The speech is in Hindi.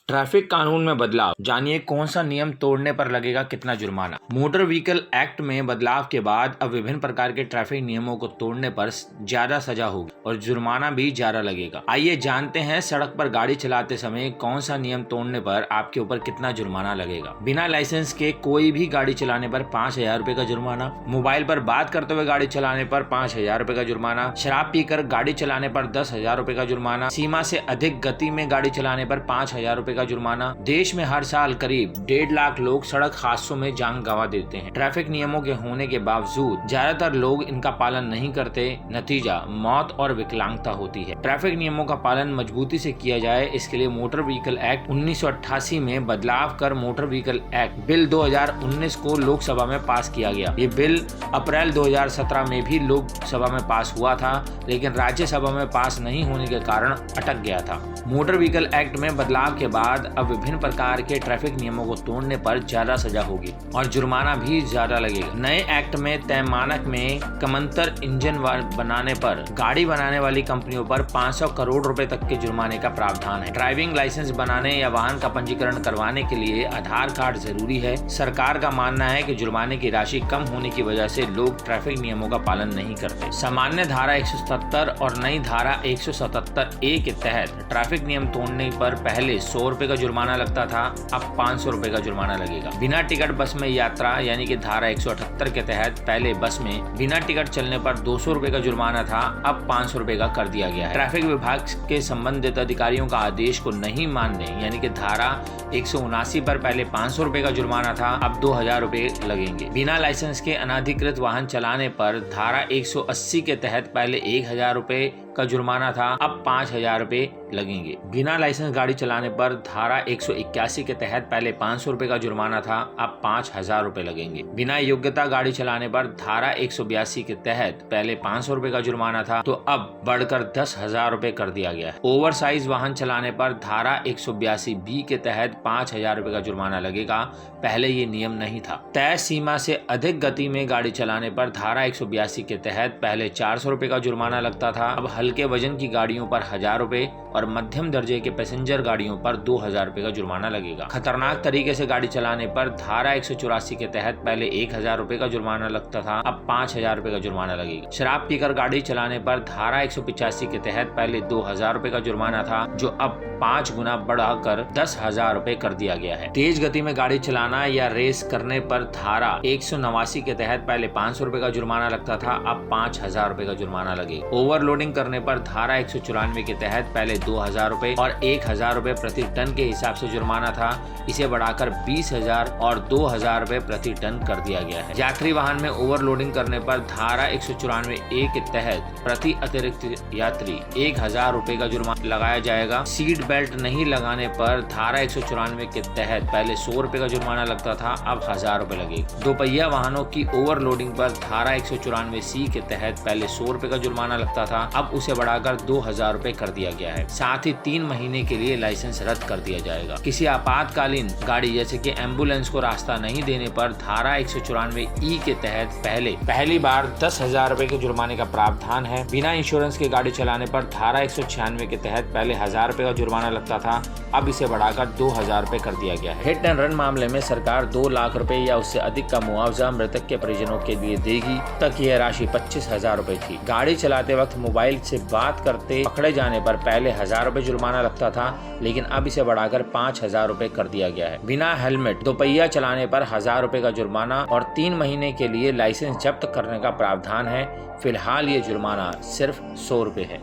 ट्रैफिक कानून में बदलाव, जानिए कौन सा नियम तोड़ने पर लगेगा कितना जुर्माना। मोटर व्हीकल एक्ट में बदलाव के बाद अब विभिन्न प्रकार के ट्रैफिक नियमों को तोड़ने पर ज्यादा सजा होगी और जुर्माना भी ज्यादा लगेगा। आइए जानते हैं सड़क पर गाड़ी चलाते समय कौन सा नियम तोड़ने पर आपके ऊपर कितना जुर्माना लगेगा। बिना लाइसेंस के कोई भी गाड़ी चलाने पर 5,000 रुपए का जुर्माना, मोबाइल पर बात करते हुए गाड़ी चलाने पर 5,000 रुपए का जुर्माना, शराब पीकर गाड़ी चलाने पर 10,000 रुपए का जुर्माना, सीमा से अधिक गति में गाड़ी चलाने पर 5,000 रुपए का जुर्माना। देश में हर साल करीब 1.5 लाख लोग सड़क हादसों में जान गंवा देते हैं। ट्रैफिक नियमों के होने के बावजूद ज्यादातर लोग इनका पालन नहीं करते, नतीजा मौत और विकलांगता होती है। ट्रैफिक नियमों का पालन मजबूती से किया जाए, इसके लिए मोटर व्हीकल एक्ट 1988 में बदलाव कर मोटर व्हीकल एक्ट बिल 2019 को लोकसभा में पास किया गया। ये बिल अप्रैल 2017 में भी लोकसभा में पास हुआ था, लेकिन राज्यसभा में पास नहीं होने के कारण अटक गया था। मोटर व्हीकल एक्ट में बदलाव के बाद अब विभिन्न प्रकार के ट्रैफिक नियमों को तोड़ने पर ज्यादा सजा होगी और जुर्माना भी ज्यादा लगेगा। नए एक्ट में तय मानक में कमंतर इंजन बनाने पर गाड़ी बनाने वाली कंपनियों पर 500 करोड़ रुपए तक के जुर्माने का प्रावधान है। ड्राइविंग लाइसेंस बनाने या वाहन का पंजीकरण करवाने के लिए आधार कार्ड जरूरी है। सरकार का मानना है कि जुर्माने की राशि कम होने की वजह से लोग ट्रैफिक नियमों का पालन नहीं करते। सामान्य धारा 177 और नई धारा 177A के तहत ट्रैफिक नियम तोड़ने पर पहले 100 रुपए का जुर्माना लगता था, अब 500 रुपए का जुर्माना लगेगा। बिना टिकट बस में यात्रा यानी कि धारा 178 के तहत पहले बस में बिना टिकट चलने पर 200 रुपए का जुर्माना था, अब 500 रुपए का कर दिया गया है। ट्रैफिक विभाग के संबंधित अधिकारियों का आदेश को नहीं मानने यानी कि धारा 179 पर पहले 500 रुपए का जुर्माना था, अब 2,000 रुपए लगेंगे। बिना लाइसेंस के अनाधिकृत वाहन चलाने पर धारा 180 के तहत पहले 1,000 रुपए का जुर्माना था, अब 5,000 रुपए लगेंगे। बिना लाइसेंस गाड़ी चलाने पर धारा 181 के तहत पहले 500 रुपए का जुर्माना था, अब 5,000 रुपए लगेंगे। बिना योग्यता गाड़ी चलाने पर धारा 182 के तहत पहले 500 रुपए का जुर्माना था, तो अब बढ़कर 10,000 रुपए कर दिया गया है। ओवर साइज वाहन चलाने पर धारा 182B के तहत 5,000 रुपए का जुर्माना लगेगा, पहले ये नियम नहीं था। तय सीमा से अधिक गति में गाड़ी चलाने पर धारा 182 के तहत पहले 400 रुपए का जुर्माना लगता था, अब हल्के वजन की गाड़ियों पर 1,000 रुपए और मध्यम दर्जे के पैसेंजर गाड़ियों पर 2,000 रुपए का जुर्माना लगेगा। खतरनाक तरीके से गाड़ी चलाने पर धारा 184 के तहत पहले 1,000 रुपए का जुर्माना लगता था, अब 5,000 रुपए का जुर्माना लगेगा। शराब पीकर गाड़ी चलाने पर धारा 185 के तहत पहले 2,000 रुपए का जुर्माना था, जो अब 5 गुना बढ़ाकर 10,000 रुपए कर दिया गया है। तेज गति में गाड़ी चलाना या रेस करने पर धारा 189 के तहत पहले 500 रुपए का जुर्माना लगता था, अब 5,000 रुपए का जुर्माना लगेगा। ओवरलोडिंग करने पर धारा 194 के तहत पहले 2,000 रुपए और 1,000 रुपए प्रति टन के हिसाब से जुर्माना था, इसे बढ़ाकर 20,000 और 2,000 रुपए प्रति टन कर दिया गया है। यात्री वाहन में ओवरलोडिंग करने पर धारा 194A के तहत प्रति अतिरिक्त यात्री 1,000 रुपए का जुर्माना लगाया जाएगा। सीट बेल्ट नहीं लगाने पर धारा 194 के तहत पहले 100 रुपए का जुर्माना लगता था, अब 1,000 रुपए लगेगा। दोपहिया वाहनों की ओवरलोडिंग पर धारा 194C के तहत पहले 100 रुपए का जुर्माना लगता था, अब उसे बढ़ाकर 2,000 रुपए कर दिया गया है। साथ ही 3 महीने के लिए लाइसेंस रद्द कर दिया जाएगा। किसी आपातकालीन गाड़ी जैसे कि एम्बुलेंस को रास्ता नहीं देने पर धारा 194E के तहत पहली बार 10,000 रुपए के जुर्माने का प्रावधान है। बिना इंश्योरेंस के गाड़ी चलाने पर धारा 196 के तहत पहले 1,000 रुपए का जुर्माना लगता था, अब इसे बढ़ाकर 2,000 रुपए कर दिया गया है। हिट एंड रन मामले में सरकार 2 लाख रुपए या उससे अधिक का मुआवजा मृतक के परिजनों के लिए देगी। तक यह राशि 25,000 रुपए थी। गाड़ी चलाते वक्त मोबाइल से बात करते पकड़े जाने पर पहले 1,000 रुपए जुर्माना लगता था, लेकिन अब इसे बढ़ाकर 5,000 रुपए कर दिया गया है। बिना हेलमेट दोपहिया चलाने पर 1,000 रुपए का जुर्माना और 3 महीने के लिए लाइसेंस जब्त करने का प्रावधान है। फिलहाल ये जुर्माना सिर्फ 100 रुपए है।